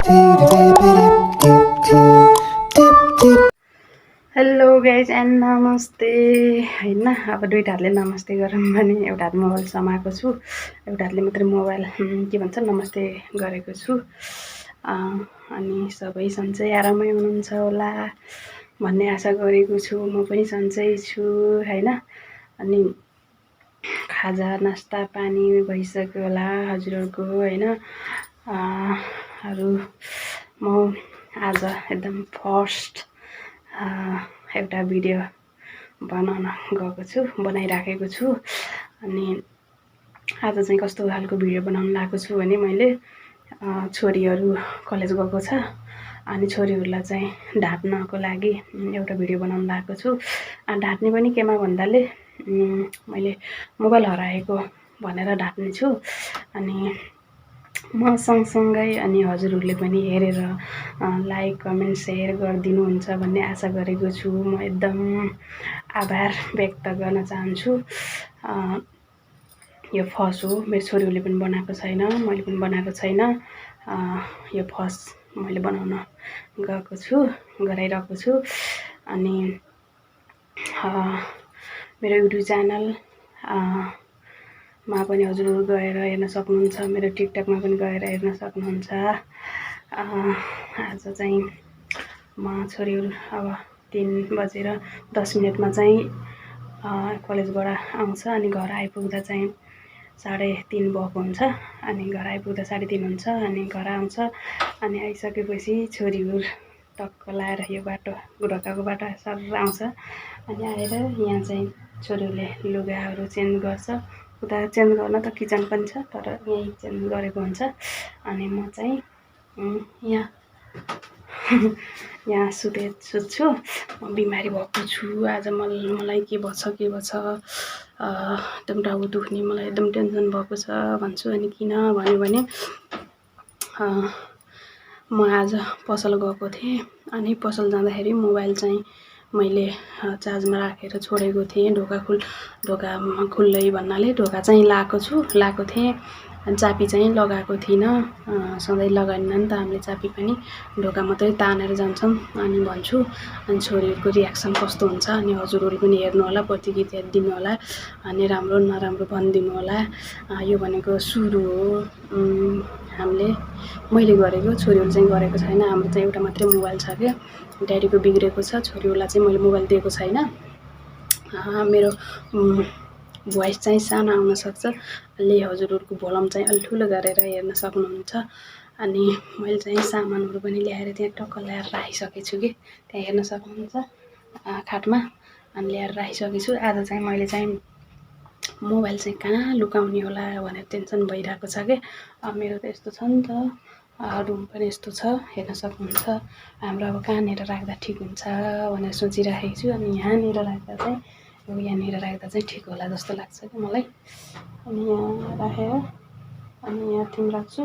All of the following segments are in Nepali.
हेलो गाइज एन्ड नमस्ते हैन। अब दुईटा हातले नमस्ते गरौँ भने एउटा हात मोबाइल समाएको छु, एउटा हातले मात्रै मोबाइल के भन्छ नमस्ते गरेको छु। अनि सबै सन्चै आरामै हुनुहुन्छ होला भन्ने आशा गरेको छु। म पनि सन्चै छु हैन। अनि खाजा नास्ता पानी भइसक्यो होला हजुरहरूको हैन। म आज एकदम फर्स्ट एउटा भिडियो बनाउन गएको छु, बनाइराखेको छु। अनि आज चाहिँ कस्तो खालको भिडियो बनाउन लागेको छु भने मैले छोरीहरू कलेज गएको छ अनि छोरीहरूलाई चाहिँ ढाँट्नको लागि एउटा भिडियो बनाउन लागेको छु। ढाँट्ने पनि केमा भन्दाले मैले मोबाइल हराएको भनेर ढाँट्ने छु। अनि म सँगसँगै अनि हजुरहरूले पनि हेरेर लाइक कमेन्ट सेयर गरिदिनुहुन्छ भन्ने आशा गरेको छु। म एकदम आभार व्यक्त गर्न चाहन्छु। यो फर्स्ट हो, मेरो छोरीहरूले पनि बनाएको छैन, मैले पनि बनाएको छैन। यो फर्स्ट मैले बनाउन गएको छु, गराइरहेको छु। अनि मेरो युट्युब च्यानल मा पनि हजुरहरू गएर हेर्न सक्नुहुन्छ, मेरो टिकटकमा पनि गएर हेर्न सक्नुहुन्छ। आज चाहिँ म छोरीहरू अब 3:10 चाहिँ कलेजबाट आउँछ अनि घर आइपुग्दा चाहिँ 3:30 भएको हुन्छ। अनि घर आइपुग्दा 3:30 हुन्छ अनि घर आउँछ। अनि आइसकेपछि छोरीहरू टक्क लाएर यो बाटो ढोकाको बाटो सर आउँछ। अनि आएर यहाँ चाहिँ छोरीहरूले लुगाहरू चेन्ज गर्छ। उता चेन्ज गर्न त किचन पनि छ तर यहीँ चेन्ज गरेको हुन्छ। अनि म चाहिँ यहाँ सुत्छु। म बिमारी भएको छु आज। मलाई के भछ एकदम टाउको दुख्ने, मलाई एकदम टेन्सन भएको छ भन्छु। अनि किन भन्यो भने म आज पसल गएको थिएँ अनि पसल जाँदाखेरि मोबाइल चाहिँ मैले चार्जमा राखेर छोडेको थिएँ। ढोकामा खुल्लै भन्नाले ढोका चाहिँ लाएको थिएँ अनि चाबी चाहिँ लगाएको थिइनँ। सधैँ लगाइन्न नि त हामीले चाबी पनि, ढोका मात्रै तानेर जान्छौँ अनि भन्छु। अनि छोरीहरूको रियाक्सन कस्तो हुन्छ अनि हजुरहरू पनि हेर्नु होला, प्रतिक्रिया दिनु होला अनि राम्रो नराम्रो भनिदिनु होला। यो भनेको सुरु हो, मैले गरेको, छोरीहरू चाहिँ गरेको छैन। हाम्रो चाहिँ एउटा मात्रै मोबाइल छ क्या, ड्याडीको बिग्रेको छ। छोरीहरूलाई चाहिँ मैले मोबाइल दिएको छैन। मेरो भोइस चाहिँ सानो आउन सक्छ, अलि हजुरहरूको भोल्युम चाहिँ अलि ठुलो गरेर हेर्न सक्नुहुन्छ। अनि मैले चाहिँ सामानहरू पनि ल्याएर त्यहाँ टक्क ल्याएर राखिसकेको छु कि त्यहाँ हेर्न सक्नुहुन्छ खाटमा। अनि ल्याएर राखिसकेको छु। आज चाहिँ मैले चाहिँ मोबाइल चाहिँ कहाँ लुकाउने होला भनेर टेन्सन भइरहेको छ कि। मेरो त यस्तो छ नि त, रुम पनि यस्तो छ हेर्न सक्नुहुन्छ। हाम्रो अब कहाँनिर राख्दा ठिक हुन्छ भनेर सोचिराखेको छु। अनि यहाँनिर राख्दा चाहिँ ठिक होला जस्तो लाग्छ कि मलाई। अनि यहाँ राखेर अनि यहाँ थिम राख्छु।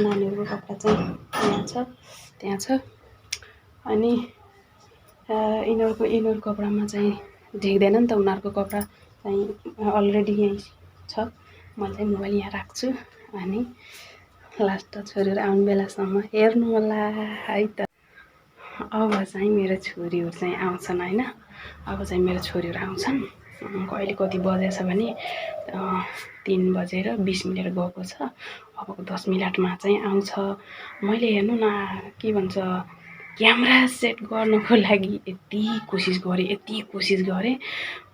नानीहरूको कपडा चाहिँ त्यहाँ छ। अनि यिनीहरूको कपडामा चाहिँ ढिक्दैन नि त, उनीहरूको कपडा चाहिँ अलरेडी यहीँ छ। म चाहिँ मोबाइल यहाँ राख्छु। अनि लास्ट छोरीहरू आउने बेलासम्म हेर्नु होला है त। अब चाहिँ मेरो छोरीहरू चाहिँ आउँछन् होइन। अब चाहिँ मेरो छोरीहरू आउँछन्। अहिले कति बजेछ भने 3:20 गएको छ। अब 10 मिनटमा चाहिँ आउँछ। मैले हेर्नु न के भन्छ क्यामेरा सेट गर्नको लागि यति कोसिस गरेँ।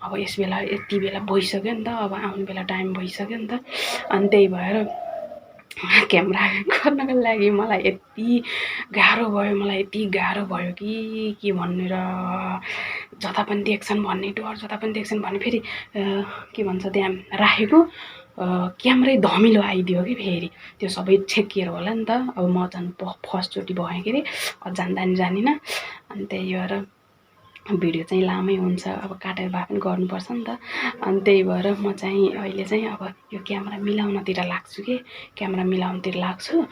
अब यति बेला भइसक्यो नि त, अब आउने बेला टाइम भइसक्यो नि त। अनि त्यही भएर क्यामेरा गर्नको लागि मलाई यति गाह्रो भयो कि के भन्ने र जता पनि देख्छन् भन्ने डर, जता पनि देख्छन् भन्ने। फेरि के भन्छ त्यहाँ राखेको क्यामेरै धमिलो आइदियो कि फेरि त्यो सबै छेकिएर होला नि त। अब म झन् फर्स्टचोटि भएँ के अरे, जान्दा नि जानिनँ। अनि त्यही भएर भिडियो चाहिँ लामै हुन्छ, अब काटेर भए पनि गर्नुपर्छ नि त। अनि त्यही भएर म चाहिँ अहिले चाहिँ अब यो क्यामेरा मिलाउनतिर लाग्छु।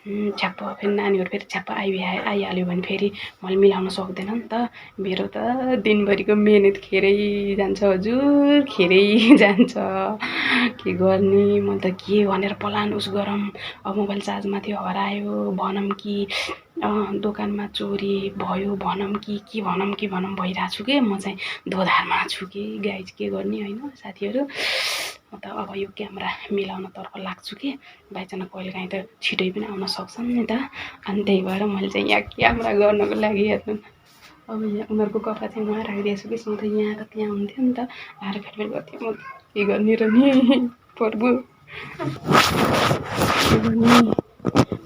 छ्याप्प फेरि नानीहरू फेरि छ्याप्प आइहाल्यो भने फेरि मैले मिलाउन सक्दैन नि त। मेरो त दिनभरिको मिहिनेत खेरै जान्छ हजुर, खेरै जान्छ। के गर्ने, म त के भनेर पलान उस गरौँ। अब मोबाइल चार्जमा थियो हरायो भनौँ कि दोकानमा चोरी भयो भनौँ कि के भनौँ भइरहेको छु कि म चाहिँ दोधारमा छु कि गाइज, के गर्ने होइन साथीहरू। म त अब यो क्यामेरा मिलाउनतर्फ लाग्छु कि बाइचाना कहिलेकाहीँ त छिटै पनि आउन सक्छन् नि त। अनि त्यही भएर मैले चाहिँ यहाँ क्यामेरा गर्नको लागि हेर्नु अब यहाँ उनीहरूको कपडा चाहिँ उहाँ राखिदिएको छु कि सधैँ यहाँ त त्यहाँ हुन्थ्यो नि त, आएर फेरि गर्थेँ। म के गर्ने र नि प्रभु, के गर्ने,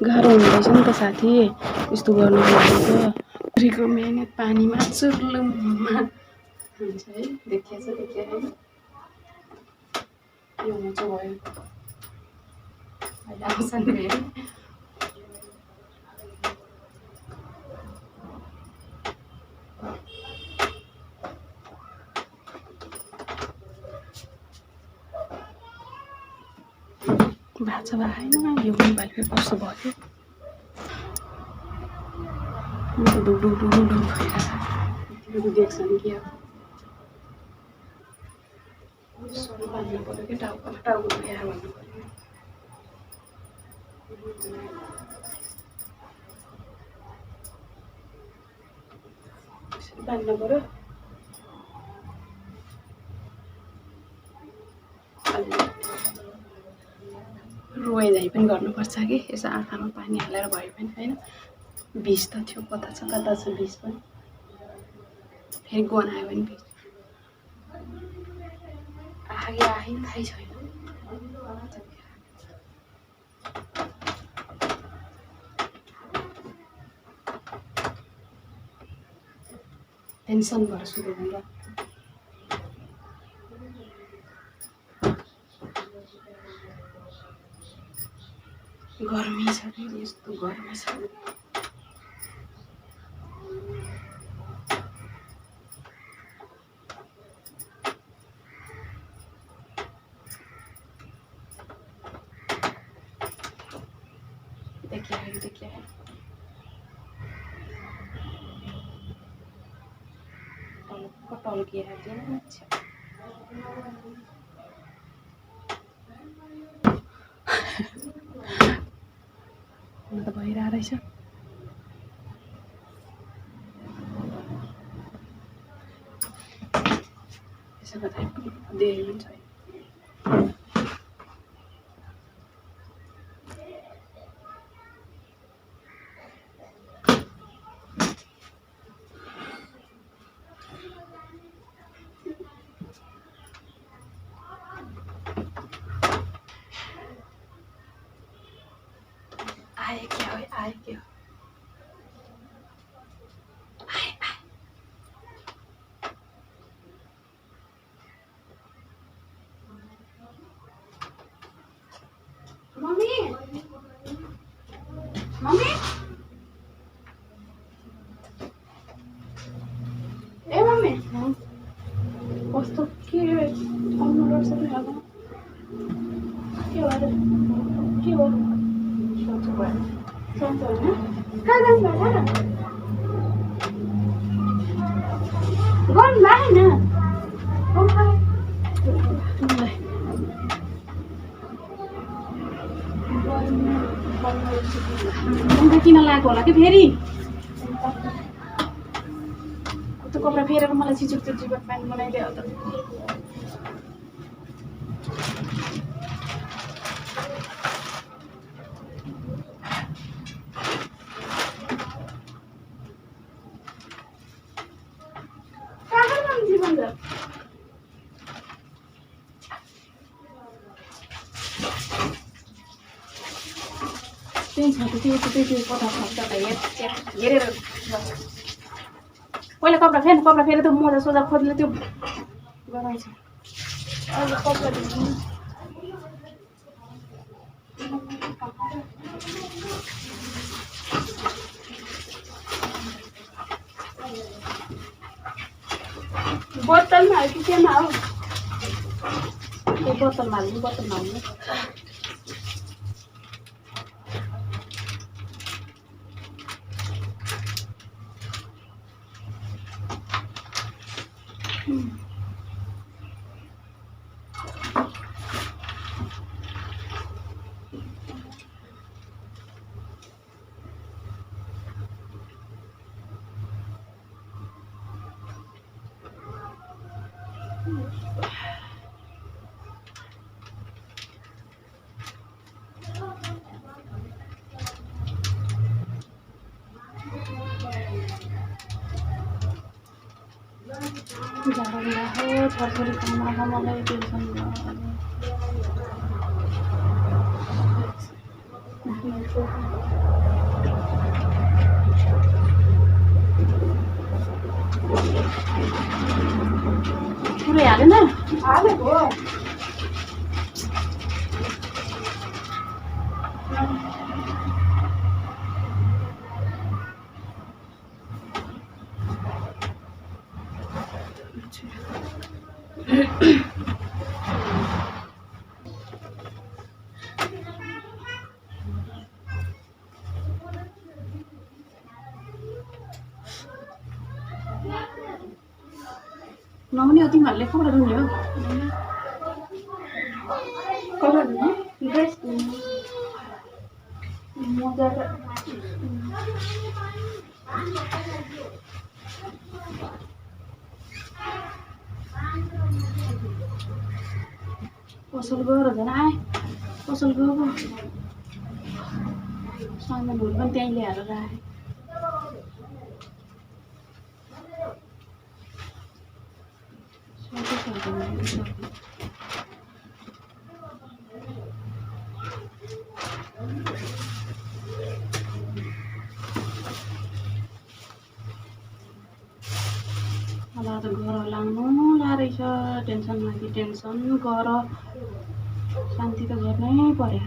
गाह्रो हुँदैछ नि त साथी यस्तो गर्नुको लागि त। पुरीको मेहनत पानीमा चुर्लुममा हुन्छ है। देखिएछ होइन, यो हुन्छ भयो अहिले आउँछ नि फेरि। भाषा भएन यो मोबाइल फेरि कस्तो भयो, डुडु देख्छ नि कि अब सबै बाँध्नु पऱ्यो कि टाउकोमा, टाउको यहाँ भन्नु पऱ्यो, बाँध्नु पऱ्यो। रोए झै पनि गर्नुपर्छ कि यसो आँखामा पानी हालेर भयो पनि होइन। बिस त थियो, कता छ बिस पनि, फेरि गनायो भने बिस आए नि थाहै छैन। टेन्सन भएर सुरु हुन्छ। गर्मी छ कि यस्तो गर्मी छ। देखिए टल्किएर हुन त भइरहेको रहेछ। यसो गर्दा देरी हुन्छ। आए क्या हो, आए क्या हो, मम्मी मम्मी ए मम्मी कस्तो के आउनु रहेछ नि अब के हो के हो सन्चो भयो सन्चो होइन कहाँ जानु भयो र गर्नु भएन अन्त किन लगाएको होला कि फेरि त्यो कपडा फेरेर मलाई चिचुक त्यो जीवन प्यान्ट बनाइदियो त। त्यही छ त्यो पठाएको हेरेर पहिला कपडा फेरि त्यो मोजा सोजा खोज्ने त्यो गराउँछ। अहिले कपडा बोतलमा हाल्यो कि केमा हो त्यो बोतलमा हाल्नु झाडा हो छोरी काममा मलाई टेन्सन पुरै हालेन हालेको नहुने हो तिमीहरूले कपडा धुने हो कपडा धुने ड्रेस मजा पसल गएर झन् आए पसल गएको सामानहरू पनि त्यहीँ ल्याएर राखेँ मलाई त घर लाग्नु रहेछ टेन्सन माथि टेन्सन गर शान्ति त गर्नै पर्यो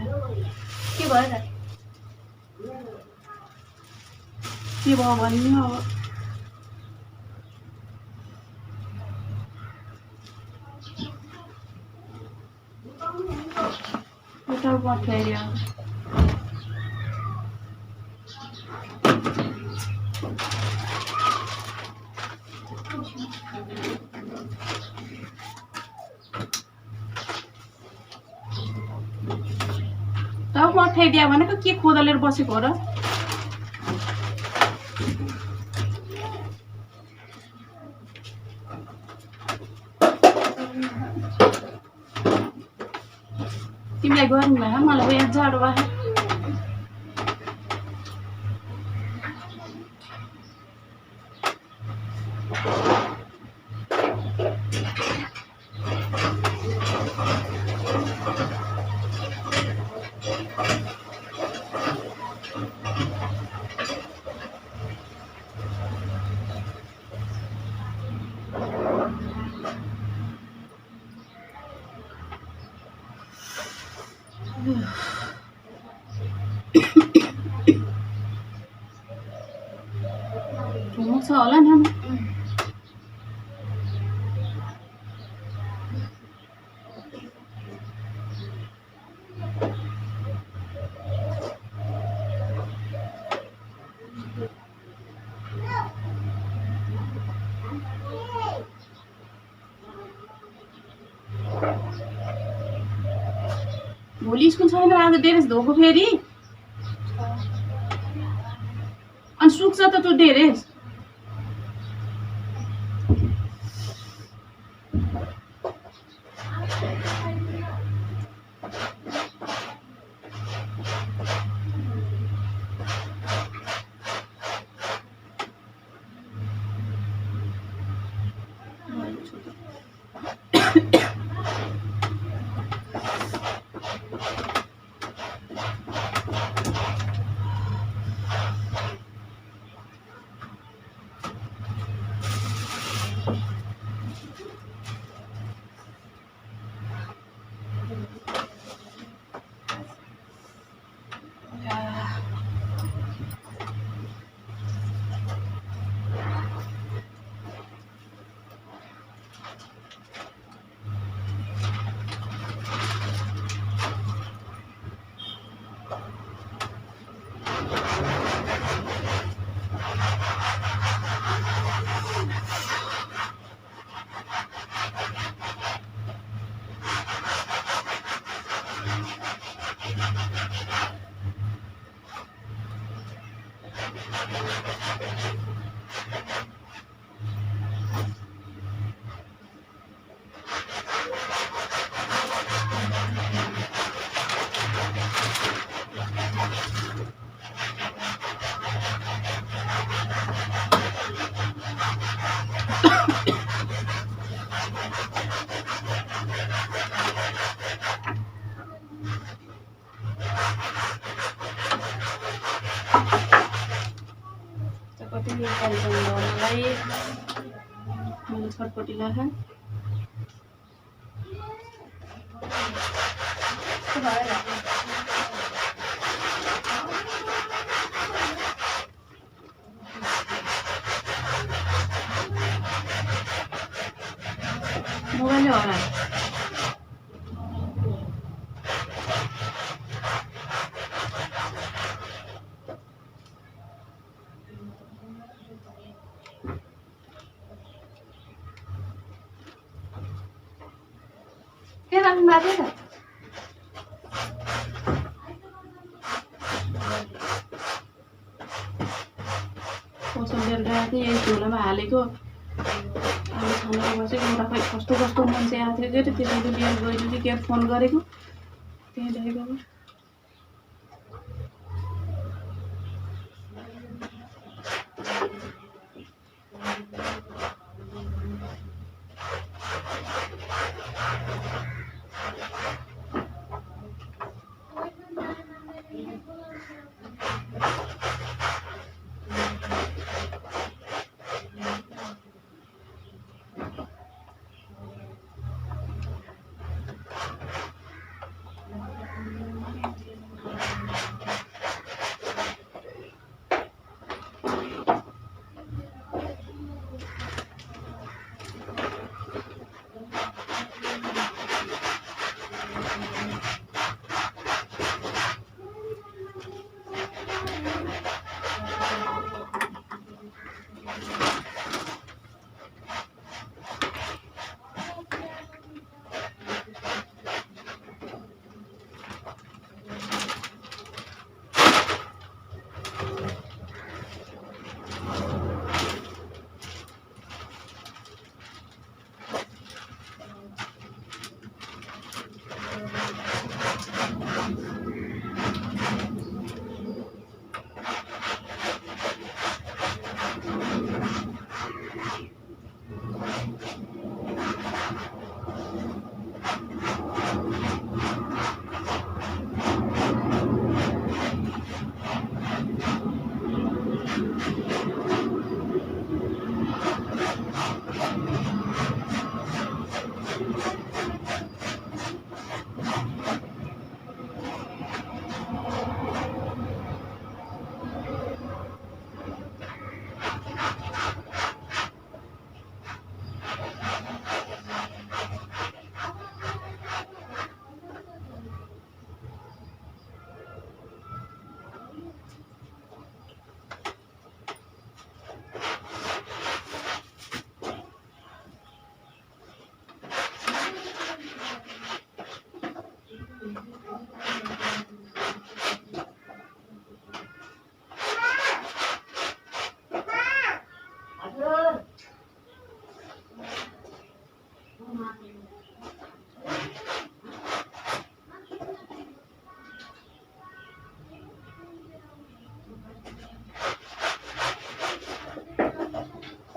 के भयो त के भयो भन्ने अब एउटा पठाइदियो तब पठाइदियो भनेको के खोदलेर बसेको हो र तिमीलाई गर्नु भयो मलाई यहाँ जाडो भयो धुमो छ होला नि भोलि स्कुल छैन आज ड्रेस धोको फेरि अनि सुक्छ त त्यो ड्रेस कति टेन्सन भयो मलाई मैले छटपट्टि लाग्छ मोबाइल हरायो के राख्नु भएको छ पसल लिएर गएको थिएँ यही झोलामा हालेको अहिले छानेर बसेको एउटा खै कस्तो कस्तो मान्छे आएको थियो कि त्यसैले लिएर गइदिनु के फोन गरेको त्यही देखेको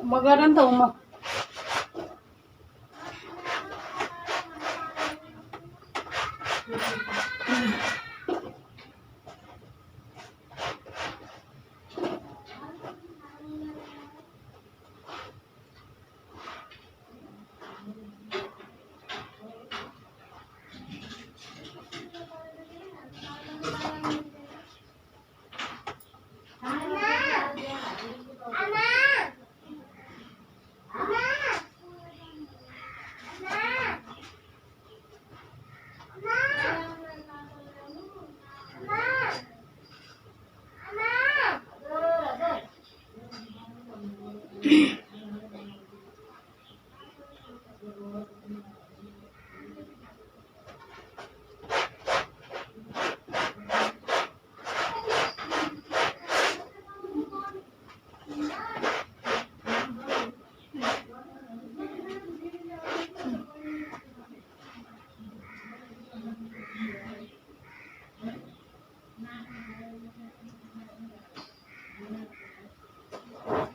म गर नि त म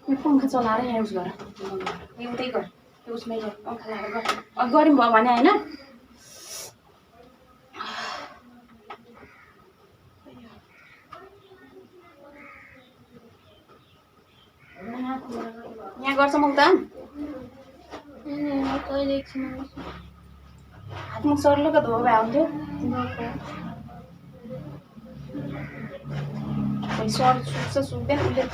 यो पङ्खा चलाएर यहाँ युज गर एउटै गर उसमै गर पङ्खा लगाएर गर गऱ्यौँ भयो भने होइन यहाँ गर्छ मुक्तान हातमुख सर्लुका धो भए हुन्थ्यो सर सुक्छ सुक्दैन उसले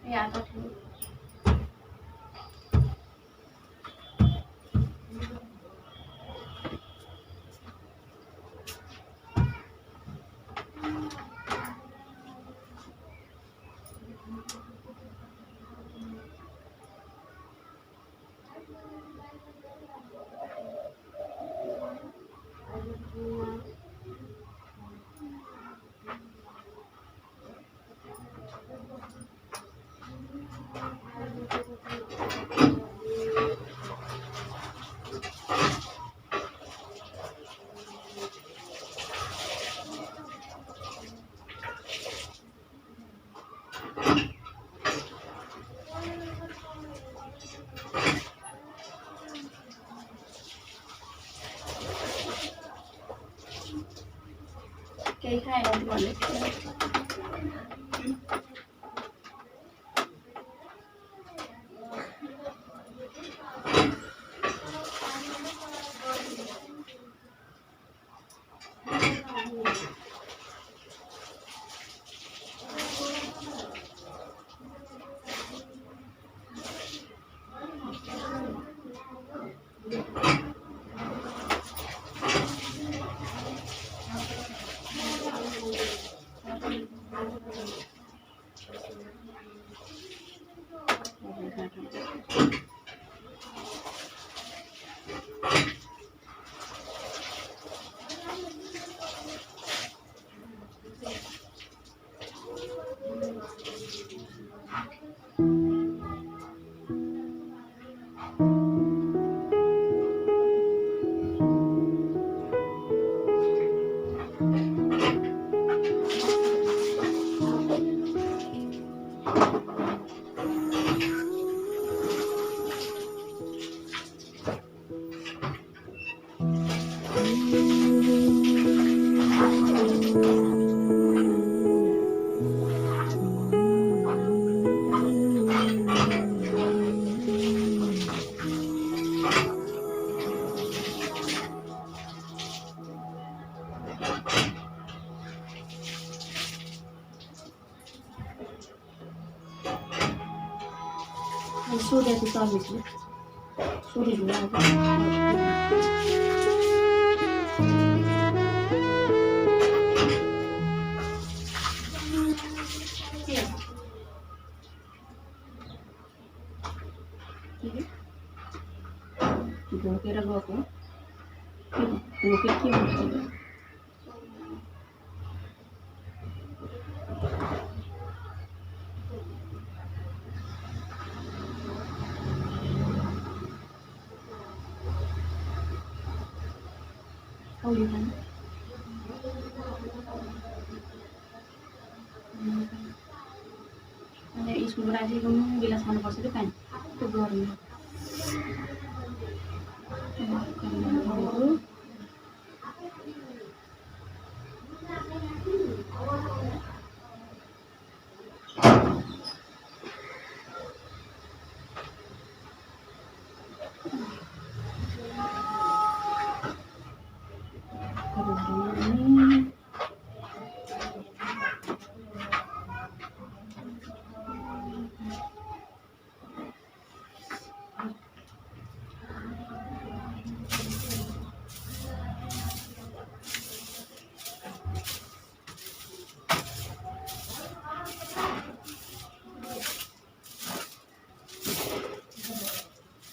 Yeah, totally. Cái hai em còn lấy सोधेको सर्भिसले सोधेको ढोकेर गएको ढोकेर के भन्छ औली खानु अनि स्कुलबाट आइसकेको गिलास खानुपर्छ कि पानी त्यो गरममा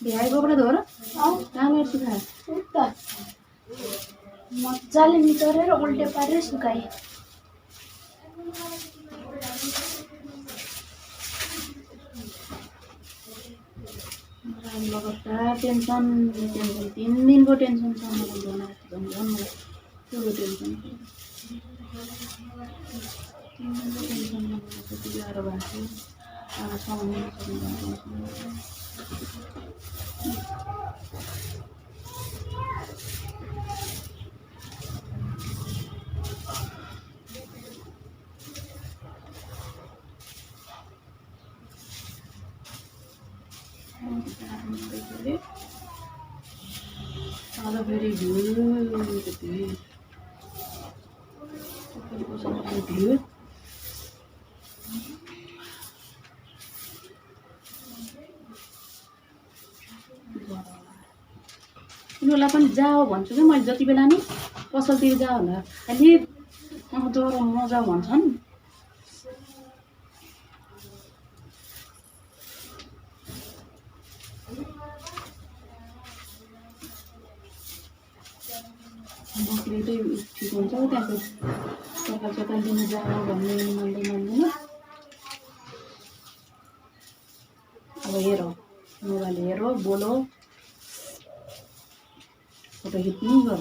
भ्याए गोबर धो र कहाँबाट सुकायो मजाले निचोरेर उल्टे पारेर सुकाएँ। टेन्सन 3 दिनको टेन्सन छ मलाई झन् मलाई ठुलो टेन्सन कति गाह्रो भएको very good. उनीहरूलाई पनि जाओ भन्छु कि मैले जति बेला नि पसलतिर जाओ होला खालि ज्वरो मजा भन्छन्। बस्ने चाहिँ ठिक हुन्छ त्यहाँको सरकार सरकार दिनु जाओ भन्ने मान्दैन। अब हेर मोबाइल हेर बोलो फोटो खिच्नु गर।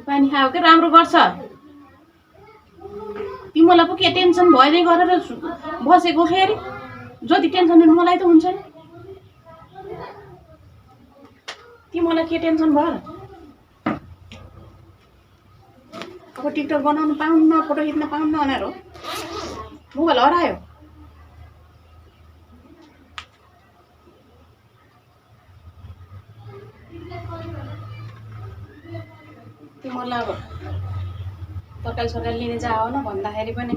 पानी खायो क्या राम्रो गर्छ तिमीलाई पो के टेन्सन भइदिए गरेर बसेको फेरि जति टेन्सन लिनु मलाई त हुन्छ नि तिमीलाई के टेन्सन भयो अब टिकटक बनाउनु पाउन्न फोटो खिच्न पाउन्न भनेर हो मोबाइल हरायो तिमीलाई अब तरकारी सरकारी लिने जाओ न भन्दाखेरि पनि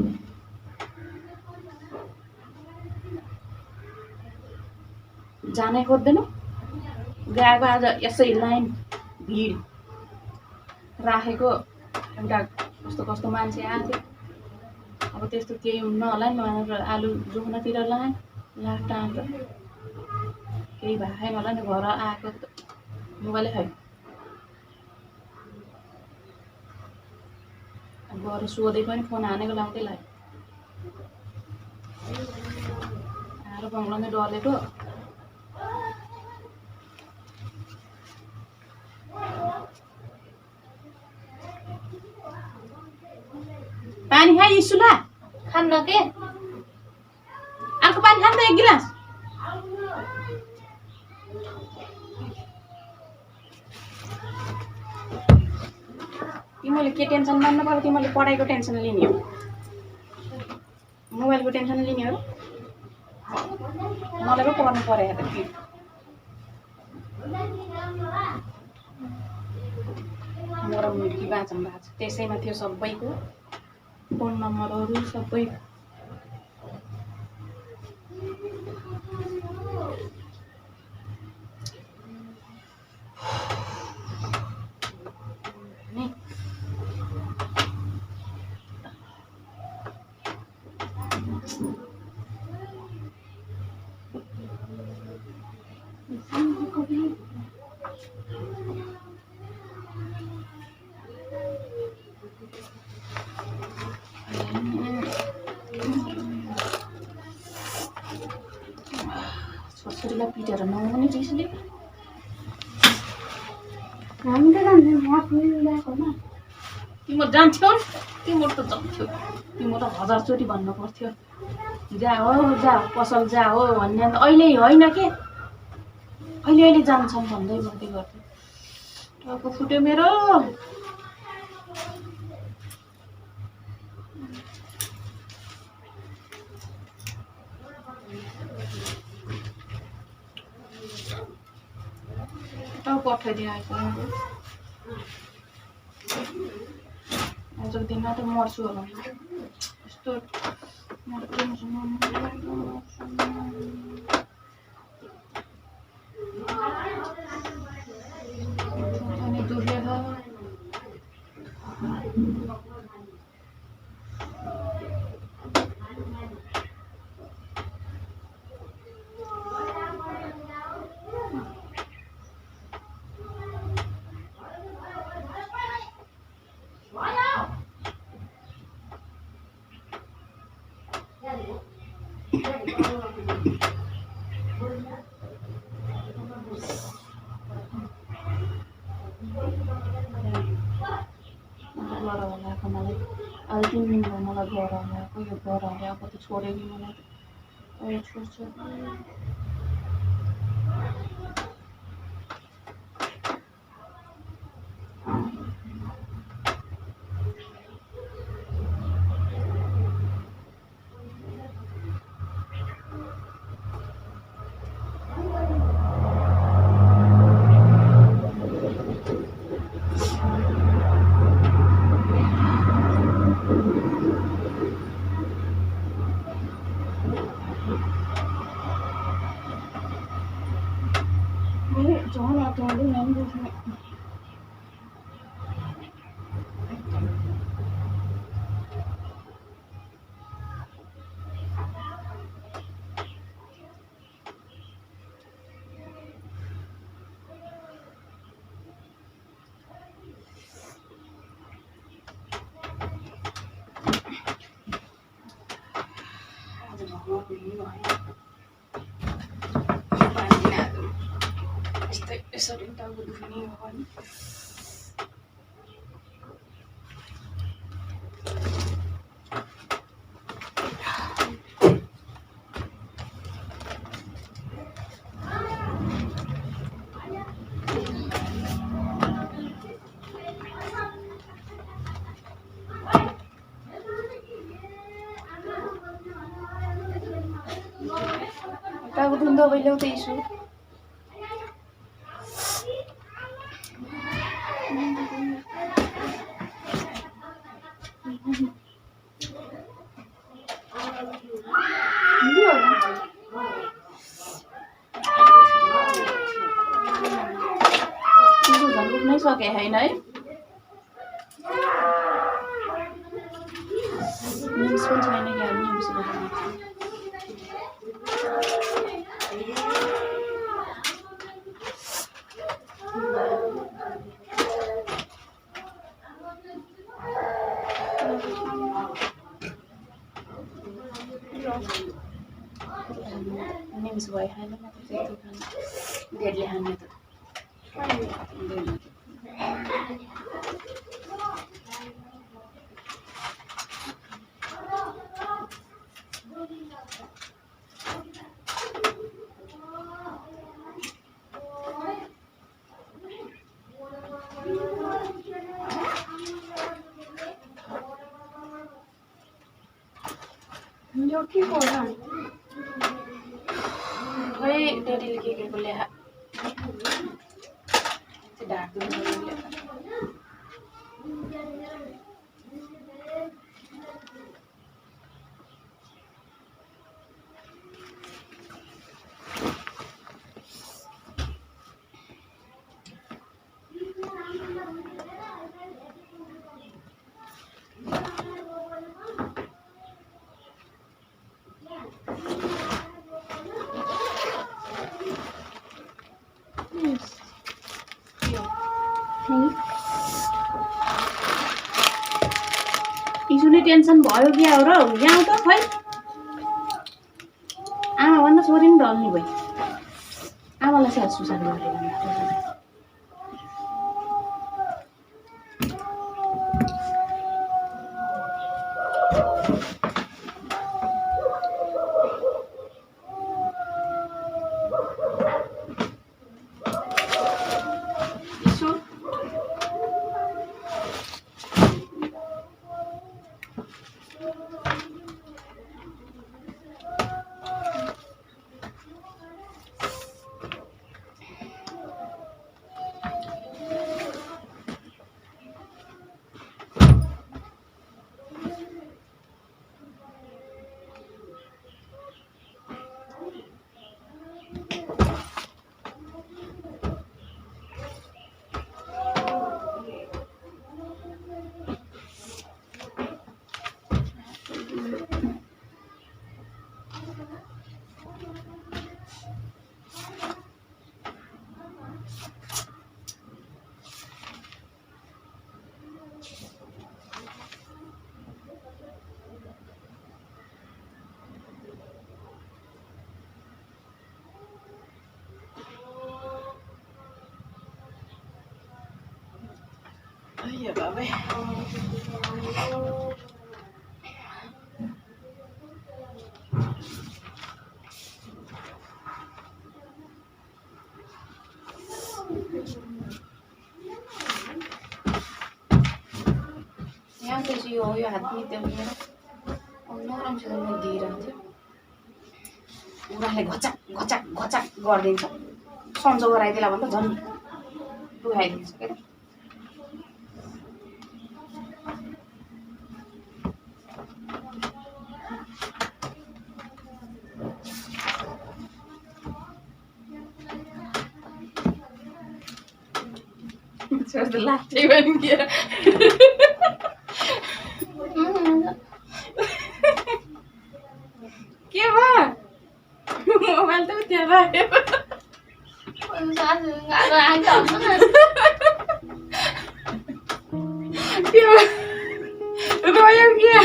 जानै खोज्दैनौ गएको आज यसै लाइन भिड राखेको एउटा कस्तो कस्तो मान्छे आएको थियो अब त्यस्तो केही हुन्न होला नि भनेर आलु जोख्नतिर लाएँ लास्टमा अन्त केही भएको छैन होला नि घर आएको मोबाइलै खायो गएर सोधे पनि फोन हानेको लाउँदै लाग्यो आएर बङ्गलामै डलेको पानी खाइ इसुला खान्न के अर्को पानी खान त एक गिलास तिमीले के टेन्सन मान्नु पर्यो तिमीले पढाइको टेन्सन लिने हो मोबाइलको टेन्सन लिने हो मलाई पो पढ्नु पर्यो त कि मेरो मुर्गी बाँचौँ बाँच त्यसैमा थियो सबैको फोन नम्बरहरू सबै छोरीलाई पिटेर नहुने रिसले हामी त जान्छौँ यहाँ फुल ल्याएको न तिम्रो जान्थ्यौ नि तिम्रो त जान्थ्यौ तिम्रो त हजारचोटि भन्नु पर्थ्यो जा हो पसल जा हो भन्ने अन्त अहिले होइन के अहिले जान्छन् भन्दै भन्दै गर्थ्यो टाउको फुट्यो मेरो पठाइदियो आजको दिनमा त मर्छु होला यस्तो दुर्लेख आज 3 दिन भयो मलाई घर हराएको यो घर हराएको त छोड्यो नि मलाई छोड्छ आज भगवान पनि भयो पानी आज यस्तै यसरी टाउको दुख्ने हो नि टाउको दुख्दा दबाई ल्याउँदै छु झन् दुख्नै सके होइन है निम्स पनि छैन क्या निम्स निम्स भयो खाएन त्यति खानु डेडले खाने त यो के हो र खै डेडीले के को ल्याए ढाक्दिनु इजुले टेन्सन भयो क्या हो र यहाँ त खै आमाभन्दा छोरी पनि ढल्ने भयो आमालाई स्याहार सुसार गरेर Iya, babe. यहाँ चाहिँ यो हातमा त्यो नराम्रोसित म दिइरहन्थ्यो उनीहरूले घचाक घचाक घचाक गरिदिन्छ सन्चो गराइदिएला भने त झन् दुखाइदिन्छ क्या the latte when you के भयो मोबाइल त त्यहाँ राख्यो के रोयो क्या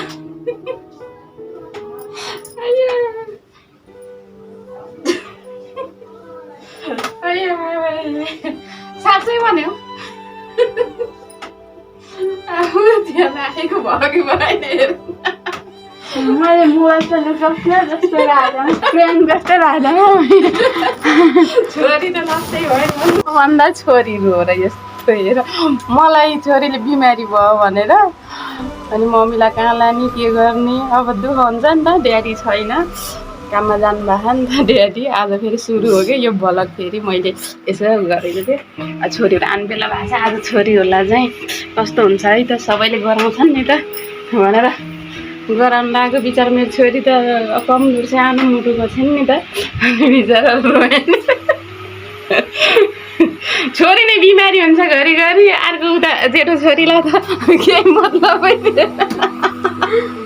साँच्चै भन्यो त्यहाँ राखेको भयो कि भएन हेर मैले मोबाइल चलाउनु सक्दिनँ जस्तो लाग्दैन ट्रेन जस्तो लाग्दैन छोरी त लास्टै भयो भन्दा छोरी रोएर यस्तो हेर मलाई छोरीले बिमारी भयो भनेर अनि मम्मीलाई कहाँ लाने के गर्ने अब दुःख हुन्छ नि त ड्याडी छैन काममा जानुभएको नि त ड्याडी आज फेरि सुरु हो क्या यो भ्लग फेरि मैले यसो गरेको थिएँ छोरीहरू आउने बेला भएको छ आज छोरीहरूलाई चाहिँ कस्तो हुन्छ है त सबैले गराउँछन् नि त भनेर गराउनु लाग्यो बिचरा मेरो छोरी त कमजोर सानो मुटुको छिन् नि त बिचरा रोएन छोरी नै बिमारी हुन्छ घरिघरि अर्को उता जेठो छोरीलाई त केही मतलबै थिएन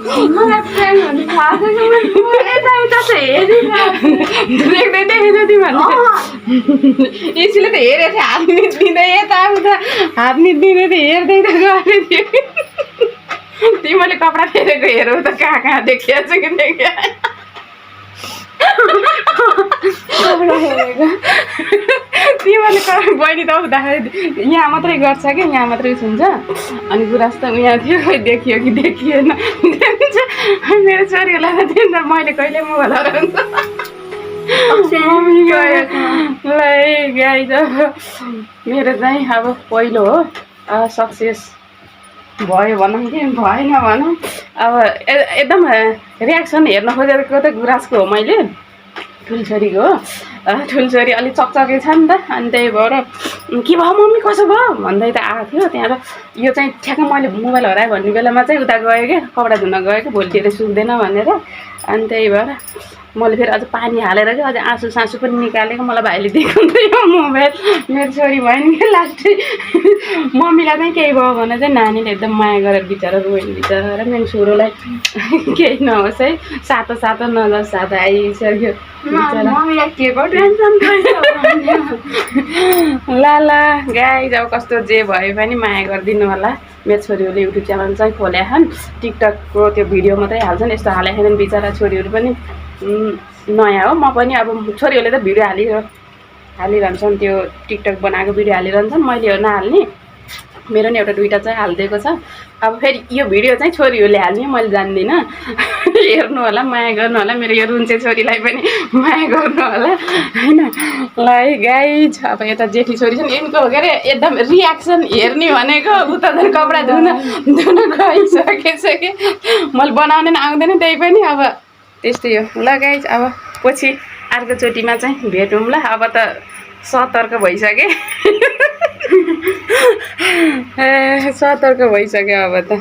मलाई ट्रेन भन्ने थाहा छैन यता देख्दै देखेको तिमीहरूले यसले त हेरेको थियो हात निस्किँदै यता उता हात निस्किँदै त हेर्दै त गरेको थियो तिमीले कपडा फेरेको हेरौ त कहाँ देखिया छ कि देखिया तिमीले बहिनी त उताखेरि यहाँ मात्रै गर्छ कि यहाँ मात्रै सुन्छ अनि गुराँस त उहाँ थियो खोइ देखियो कि देखिएन मेरो छोरीहरूलाई त मैले कहिले मोबाइल हराउँछ ल गाई त मेरो चाहिँ अब पहिलो हो सक्सेस भयो भनौँ कि भएन भनौँ अब एकदम रियाक्सन हेर्न खोजेको त गुराँसको हो मैले ठुल्छोरीको हो ठुल्छोरी अलिक चकचके छ नि त अनि त्यही भएर के भयो मम्मी कसो भयो भन्दै त आएको थियो त्यहाँ र यो चाहिँ ठ्याक्कै मैले मोबाइल हराएँ भन्ने बेलामा चाहिँ उता गयो क्या कपडा धुन गयो कि भोलितिर सुक्दैन भनेर अनि त्यही भएर मैले फेरि अझ पानी हालेर क्या अझ आँसु सासु पनि निकालेको मलाई भाइले देखाउँथ्यो मोबाइल मेरो छोरी भयो नि क्या लास्टै मम्मीलाई चाहिँ केही भयो भने चाहिँ नानीले एकदम माया गरेर बिचरा रोयो बिचरा मेरो छोरोलाई केही नहोस् है सातो सातो नजाओस् सातो आइसक्यो मम्मीलाई के को टेन्सन ला गाई अब कस्तो जे भए पनि माया गरिदिनु होला मेरो छोरीहरूले युट्युब च्यानल चाहिँ खोल्या छन् टिकटकको त्यो भिडियो मात्रै हाल्छन् यस्तो हालेको छैनन् बिचरा छोरीहरू पनि नयाँ हो म पनि अब छोरीहरूले त भिडियो हालिरहन्छन् त्यो टिकटक बनाएको भिडियो हालिरहन्छन् मैले हो नहाल्ने मेरो नि एउटा दुइटा चाहिँ हालिदिएको छ अब फेरि यो भिडियो चाहिँ छोरीहरूले हाल्ने मैले जान्दिनँ हेर्नु होला माया गर्नु होला मेरो यो रुन्चे छोरीलाई पनि माया गर्नु होला होइन ल है गाई अब यता जेठी छोरी छ नि यिनको के अरे एकदम रियाक्सन हेर्ने भनेको उता झन् कपडा धुन गइसकेछ कि मैले बनाउनु नि आउँदैन त्यही पनि अब त्यस्तै हो ल गाई अब पछि अर्कोचोटिमा चाहिँ भेटौँ ल अब त सतर्क भइसकेँ सतर्क भइसक्यो अब त